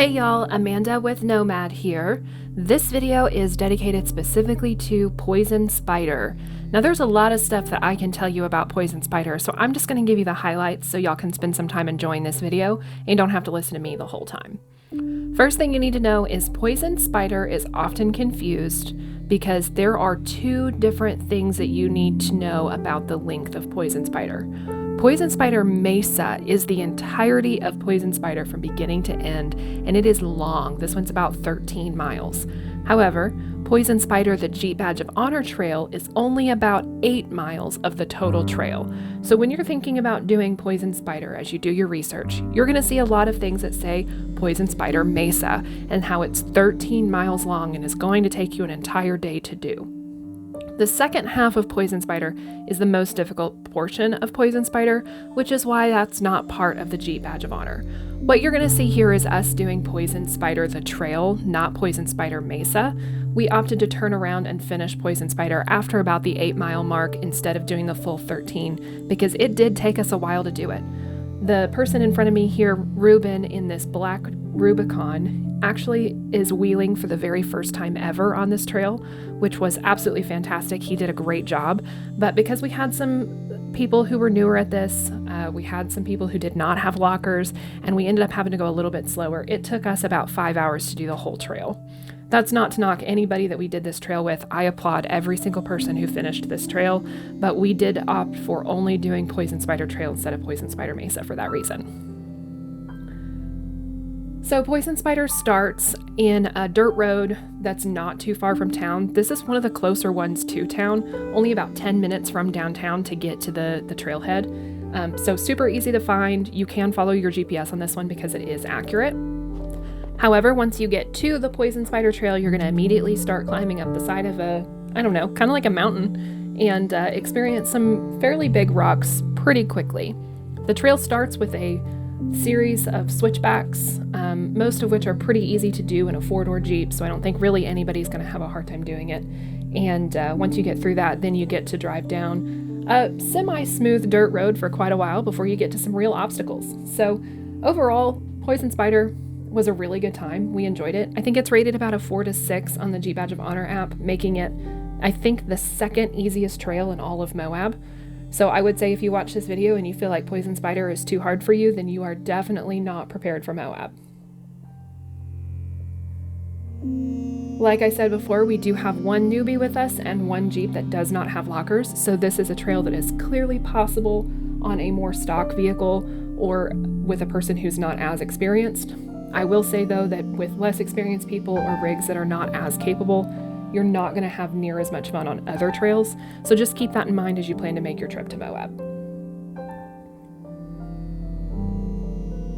Hey y'all, Amanda with Nomad here. This video is dedicated specifically to poison spider. Now there's a lot of stuff that I can tell you about poison spider, so I'm just going to give you the highlights so y'all can spend some time enjoying this video and don't have to listen to me the whole time. First thing you need to know is poison spider is often confused because there are two different things that you need to know about the length of poison spider. Poison spider Mesa is the entirety of poison spider from beginning to end, and it is long. This one's about 13 miles. However, poison spider, the Jeep Badge of Honor trail, is only about 8 miles of the total trail. So when you're thinking about doing poison spider as you do your research, you're going to see a lot of things that say poison spider Mesa and how it's 13 miles long and is going to take you an entire day to do. The second half of poison spider is the most difficult portion of poison spider, which is why that's not part of the Jeep Badge of Honor. What you're going to see here is us doing poison spider the trail, not poison spider Mesa. We opted to turn around and finish poison spider after about the 8-mile mark instead of doing the full 13 because it did take us a while to do it. The person in front of me here, Ruben, in this black Rubicon, actually is wheeling for the very first time ever on this trail, which was absolutely fantastic. He did a great job. But because we had some people who were newer at this, we had some people who did not have lockers, and we ended up having to go a little bit slower. It took us about 5 hours to do the whole trail. That's not to knock anybody that we did this trail with. I applaud every single person who finished this trail, but we did opt for only doing poison spider trail instead of poison spider Mesa for that reason. So poison spider starts in a dirt road that's not too far from town. This is one of the closer ones to town, only about 10 minutes from downtown to get to the trailhead. So super easy to find. You can follow your GPS on this one because it is accurate. However, once you get to the poison spider trail, you're going to immediately start climbing up the side of kind of like a mountain, and experience some fairly big rocks pretty quickly. The trail starts with a series of switchbacks, most of which are pretty easy to do in a 4-door Jeep, so I don't think really anybody's going to have a hard time doing it. And once you get through that, then you get to drive down a semi-smooth dirt road for quite a while before you get to some real obstacles. So overall, poison spider was a really good time. We enjoyed it. I think it's rated about a 4 to 6 on the Jeep Badge of Honor app, making it, I think, the second easiest trail in all of Moab. So I would say if you watch this video and you feel like poison spider is too hard for you, then you are definitely not prepared for Moab. Like I said before, we do have one newbie with us and one Jeep that does not have lockers, so this is a trail that is clearly possible on a more stock vehicle or with a person who's not as experienced. I will say though that with less experienced people or rigs that are not as capable, you're not going to have near as much fun on other trails, so just keep that in mind as you plan to make your trip to Moab.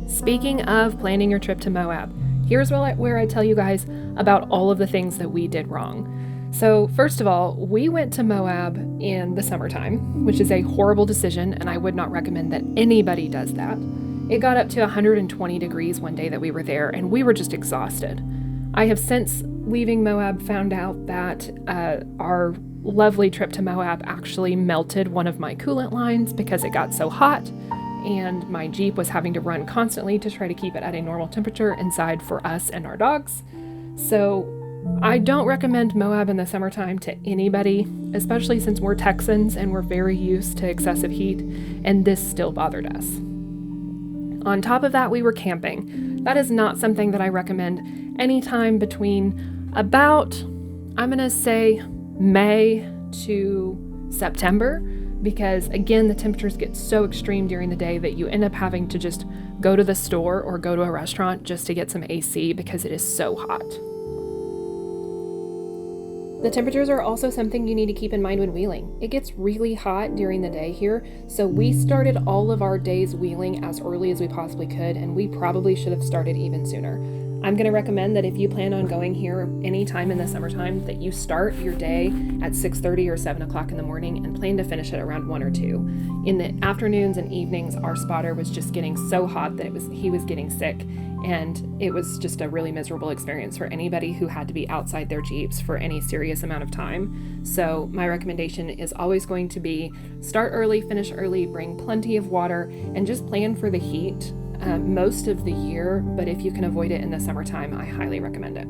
Speaking of planning your trip to Moab, here's where I tell you guys about all of the things that we did wrong. So first of all, we went to Moab in the summertime, which is a horrible decision, and I would not recommend that anybody does that. It got up to 120 degrees one day that we were there, and we were just exhausted. I have since leaving Moab found out that our lovely trip to Moab actually melted one of my coolant lines because it got so hot, and my Jeep was having to run constantly to try to keep it at a normal temperature inside for us and our dogs. So I don't recommend Moab in the summertime to anybody, especially since we're Texans and we're very used to excessive heat, and this still bothered us. On top of that, we were camping. That is not something that I recommend anytime between about, I'm going to say, May to September, because again, the temperatures get so extreme during the day that you end up having to just go to the store or go to a restaurant just to get some AC because it is so hot. The temperatures are also something you need to keep in mind when wheeling. It gets really hot during the day here, so we started all of our days wheeling as early as we possibly could, and we probably should have started even sooner. I'm going to recommend that if you plan on going here anytime in the summertime, that you start your day at 6:30 or 7 o'clock in the morning and plan to finish it around 1 or 2. In the afternoons and evenings, our spotter was just getting so hot that he was getting sick, and it was just a really miserable experience for anybody who had to be outside their Jeeps for any serious amount of time. So my recommendation is always going to be start early, finish early, bring plenty of water, and just plan for the heat. most of the year, but if you can avoid it in the summertime, I highly recommend it.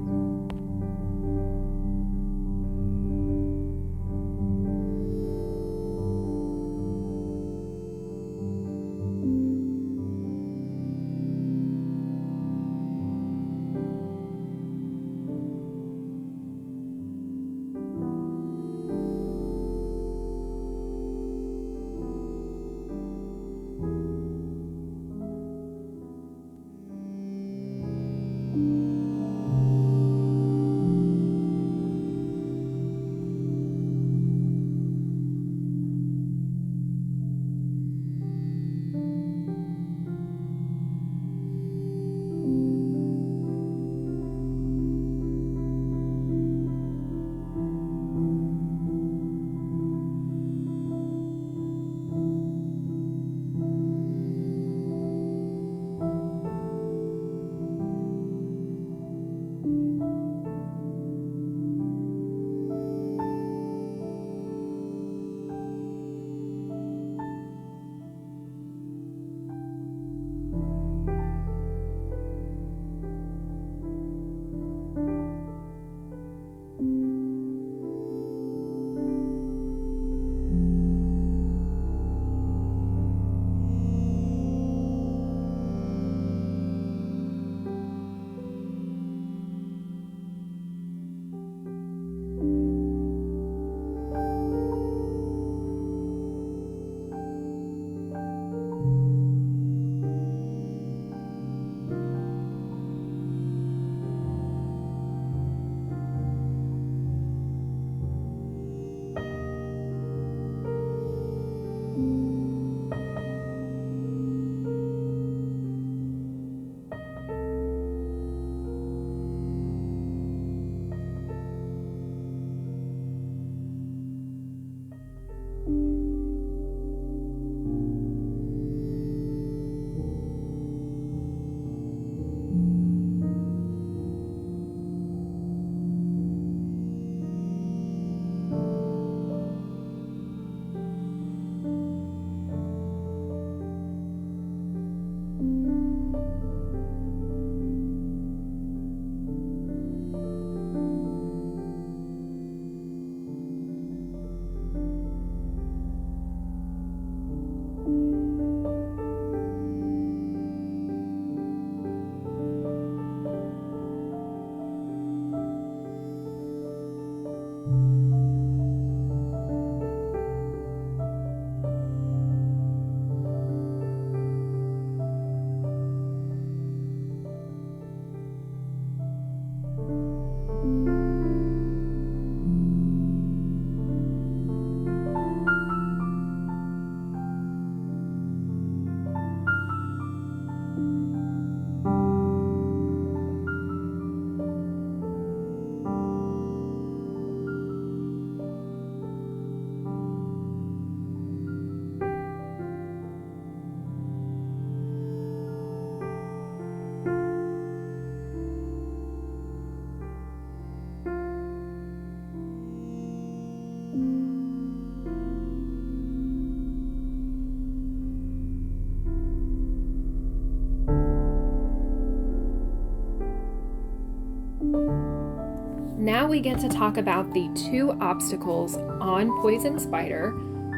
Now we get to talk about the two obstacles on Poison Spider.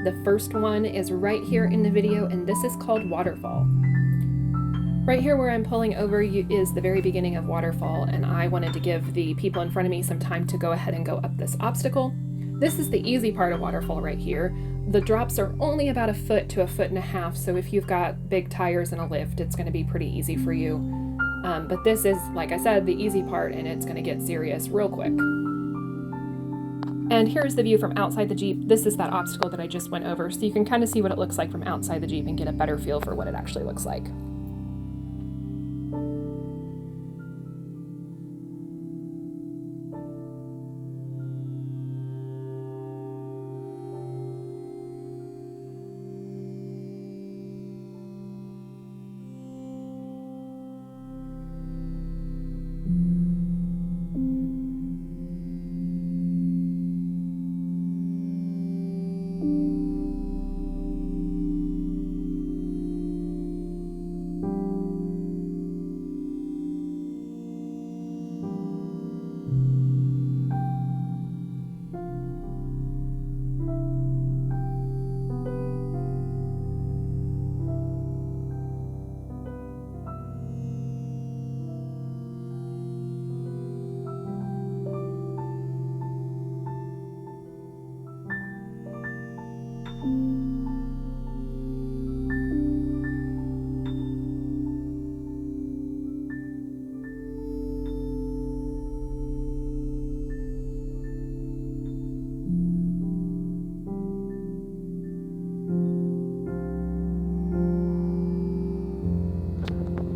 The first one is right here in the video, and this is called Waterfall. Right here where I'm pulling over is the very beginning of Waterfall, and I wanted to give the people in front of me some time to go ahead and go up this obstacle. This is the easy part of Waterfall right here. The drops are only about 1 foot to 1.5 feet, so if you've got big tires and a lift, it's going to be pretty easy for you. But this is, like I said, the easy part, and it's going to get serious real quick. And here's the view from outside the Jeep. This is that obstacle that I just went over, so you can kind of see what it looks like from outside the Jeep and get a better feel for what it actually looks like.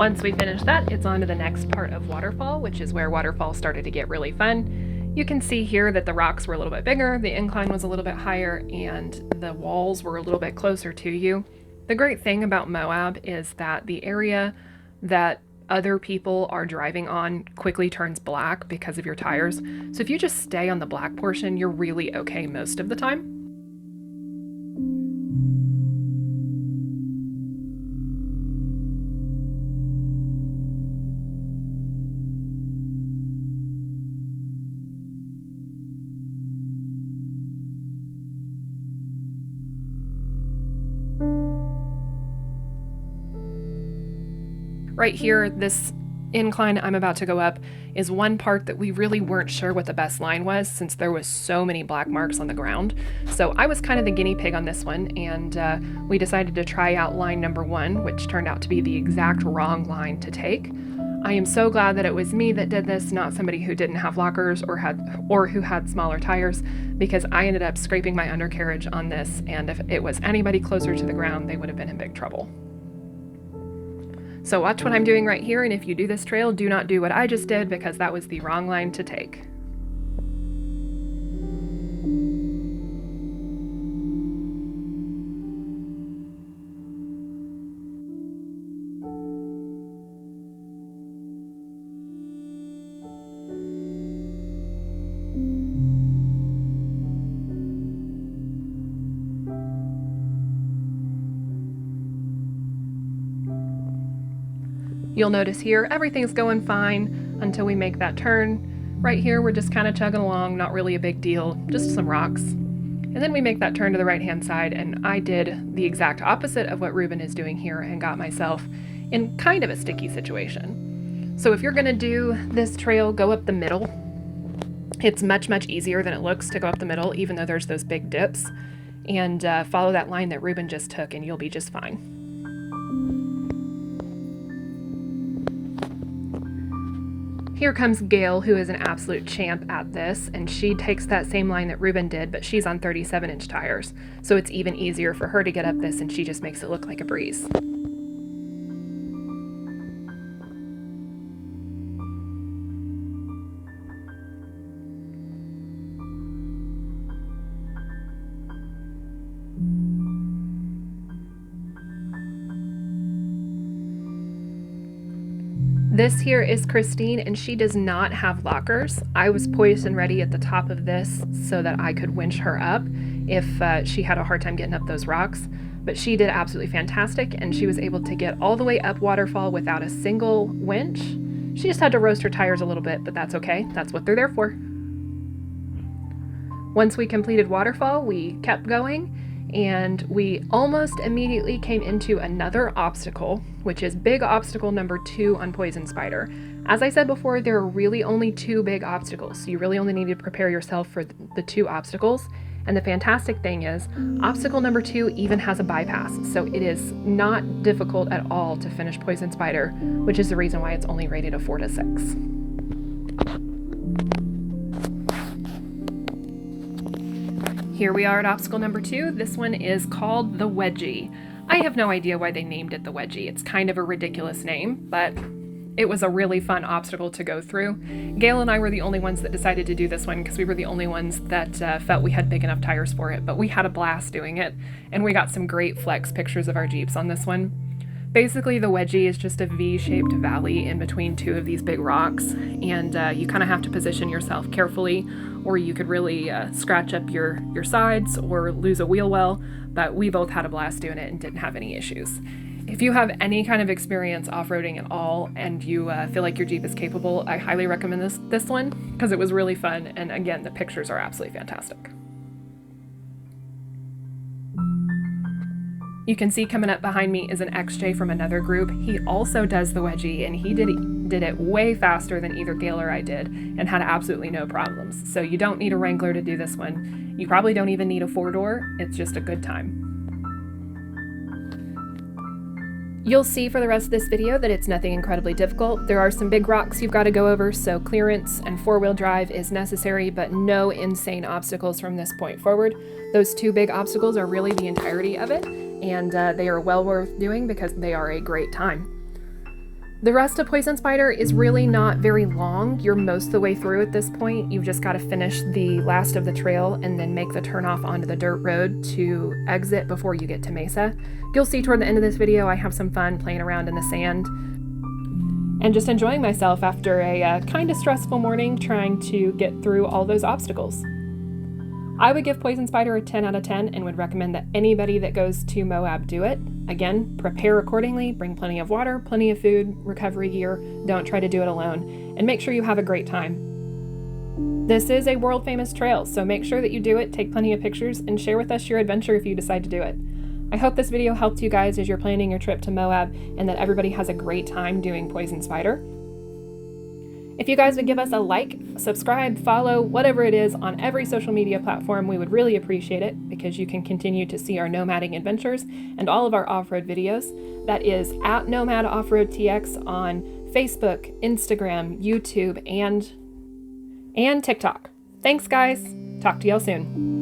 Once we finish that, it's on to the next part of Waterfall, which is where Waterfall started to get really fun. You can see here that the rocks were a little bit bigger, the incline was a little bit higher, and the walls were a little bit closer to you. The great thing about Moab is that the area that other people are driving on quickly turns black because of your tires. So if you just stay on the black portion, you're really okay most of the time. Right here, this incline I'm about to go up is one part that we really weren't sure what the best line was since there was so many black marks on the ground. So I was kind of the guinea pig on this one, and we decided to try out line number 1, which turned out to be the exact wrong line to take. I am so glad that it was me that did this, not somebody who didn't have lockers or who had smaller tires, because I ended up scraping my undercarriage on this, and if it was anybody closer to the ground, they would have been in big trouble. So watch what I'm doing right here, and if you do this trail, do not do what I just did because that was the wrong line to take. You'll notice here, everything's going fine until we make that turn. Right here, we're just kind of chugging along, not really a big deal, just some rocks. And then we make that turn to the right-hand side, and I did the exact opposite of what Ruben is doing here and got myself in kind of a sticky situation. So if you're gonna do this trail, go up the middle. It's much, much easier than it looks to go up the middle, even though there's those big dips. And follow that line that Ruben just took, and you'll be just fine. Here comes Gail, who is an absolute champ at this, and she takes that same line that Ruben did, but she's on 37-inch tires, so it's even easier for her to get up this, and she just makes it look like a breeze. This here is Christine, and she does not have lockers. I was poised and ready at the top of this so that I could winch her up if she had a hard time getting up those rocks. But she did absolutely fantastic, and she was able to get all the way up Waterfall without a single winch. She just had to roast her tires a little bit, but that's okay. That's what they're there for. Once we completed Waterfall, we kept going, and we almost immediately came into another obstacle, which is big obstacle number 2 on Poison Spider. As I said before, there are really only 2 big obstacles, so you really only need to prepare yourself for the 2 obstacles. And the fantastic thing is, obstacle number 2 even has a bypass, so it is not difficult at all to finish Poison Spider, which is the reason why it's only rated a 4 to 6. Here we are at obstacle number 2. This one is called the Wedgie. I have no idea why they named it the Wedgie. It's kind of a ridiculous name, but it was a really fun obstacle to go through. Gail and I were the only ones that decided to do this one because we were the only ones that felt we had big enough tires for it, but we had a blast doing it, and we got some great flex pictures of our Jeeps on this one. Basically, the Wedgie is just a V-shaped valley in between 2 of these big rocks, and you kind of have to position yourself carefully, or you could really scratch up your sides or lose a wheel well, but we both had a blast doing it and didn't have any issues. If you have any kind of experience off-roading at all and you feel like your Jeep is capable, I highly recommend this one because it was really fun, and again, the pictures are absolutely fantastic. You can see coming up behind me is an XJ from another group. He also does the Wedgie, and he did it way faster than either Gail or I did and had absolutely no problems. So you don't need a Wrangler to do this one. You probably don't even need a 4-door. It's just a good time. You'll see for the rest of this video that it's nothing incredibly difficult. There are some big rocks you've got to go over, so clearance and 4-wheel drive is necessary, but no insane obstacles from this point forward. Those 2 big obstacles are really the entirety of it, and they are well worth doing because they are a great time. The rest of Poison Spider is really not very long. You're most of the way through at this point. You've just got to finish the last of the trail and then make the turnoff onto the dirt road to exit before you get to Mesa. You'll see toward the end of this video I have some fun playing around in the sand and just enjoying myself after a kind of stressful morning trying to get through all those obstacles. I would give Poison Spider a 10 out of 10 and would recommend that anybody that goes to Moab do it. Again, prepare accordingly, bring plenty of water, plenty of food, recovery gear, don't try to do it alone, and make sure you have a great time. This is a world famous trail, so make sure that you do it, take plenty of pictures, and share with us your adventure if you decide to do it. I hope this video helped you guys as you're planning your trip to Moab and that everybody has a great time doing Poison Spider. If you guys would give us a like, subscribe, follow, whatever it is on every social media platform, we would really appreciate it because you can continue to see our nomading adventures and all of our off-road videos. That is at Nomad Offroad TX on Facebook, Instagram, YouTube, and TikTok. Thanks guys. Talk to y'all soon.